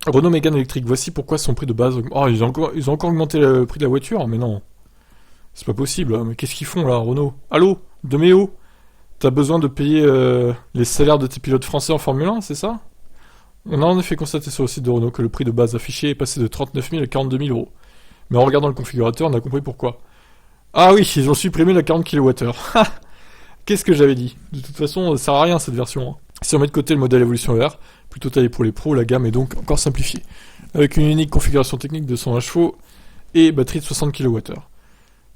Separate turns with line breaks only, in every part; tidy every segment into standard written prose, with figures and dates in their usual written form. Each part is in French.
Renault Mégane électrique, voici pourquoi son prix de base... Oh, ils ont encore augmenté le prix de la voiture, mais non. C'est pas possible, hein. Mais qu'est-ce qu'ils font là, Renault? Allô? Deméo? T'as besoin de payer les salaires de tes pilotes français en Formule 1, c'est ça? On a en effet constaté sur le site de Renault que le prix de base affiché est passé de 39 000 à 42 000 euros. Mais en regardant le configurateur, on a compris pourquoi. Ah oui, ils ont supprimé la 40 kWh. Qu'est-ce que j'avais dit? De toute façon, ça sert à rien cette version, hein. Si on met de côté le modèle Evolution ER, plutôt taillé pour les pros, la gamme est donc encore simplifiée. Avec une unique configuration technique de 120 chevaux et batterie de 60 kWh.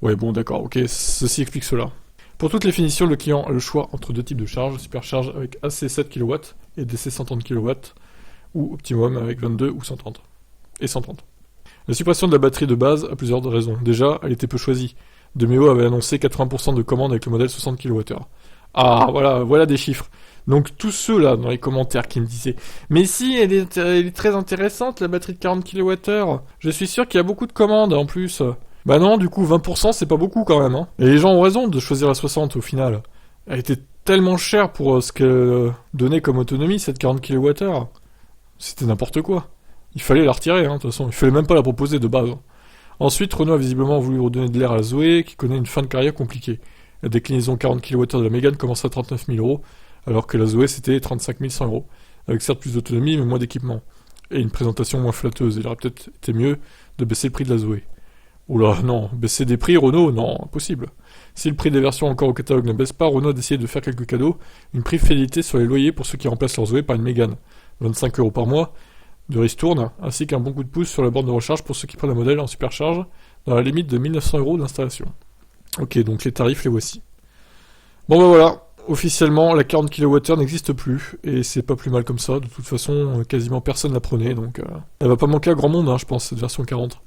Ouais, bon, d'accord, ok, ceci explique cela. Pour toutes les finitions, le client a le choix entre deux types de charge, supercharge avec AC 7 kW et DC 130 kW, ou optimum avec 22 ou 130. Et 130. La suppression de la batterie de base a plusieurs raisons. Déjà, elle était peu choisie. Demeo avait annoncé 80% de commandes avec le modèle 60 kWh. Ah, voilà des chiffres. Donc tous ceux là dans les commentaires qui me disaient mais si, elle est très intéressante la batterie de 40 kWh. Je suis sûr qu'il y a beaucoup de commandes en plus. Bah non, du coup 20% c'est pas beaucoup quand même, hein. Et les gens ont raison de choisir la 60 au final. Elle était tellement chère pour ce qu'elle donnait comme autonomie, cette 40 kWh. C'était n'importe quoi. Il fallait la retirer, hein, de toute façon. Il fallait même pas la proposer de base. Ensuite, Renault a visiblement voulu redonner de l'air à la Zoé, qui connaît une fin de carrière compliquée. La déclinaison 40 kWh de la Mégane commence à 39 000 euros, alors que la Zoé c'était 35 100 euros, avec certes plus d'autonomie mais moins d'équipement. Et une présentation moins flatteuse. Il aurait peut-être été mieux de baisser le prix de la Zoé. Oula, non, baisser des prix, Renault, non, impossible. Si le prix des versions encore au catalogue ne baisse pas, Renault a décidé de faire quelques cadeaux, une prime fidélité sur les loyers pour ceux qui remplacent leur Zoé par une Mégane, 25 euros par mois, de ristourne, ainsi qu'un bon coup de pouce sur la borne de recharge pour ceux qui prennent un modèle en supercharge, dans la limite de 1900 euros d'installation. Ok, donc les tarifs, les voici. Bon ben voilà, officiellement, la 40 kWh n'existe plus, et c'est pas plus mal comme ça, de toute façon, quasiment personne la prenait, donc elle va pas manquer à grand monde, hein, je pense, cette version 40.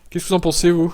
Qu'est-ce que vous en pensez, vous?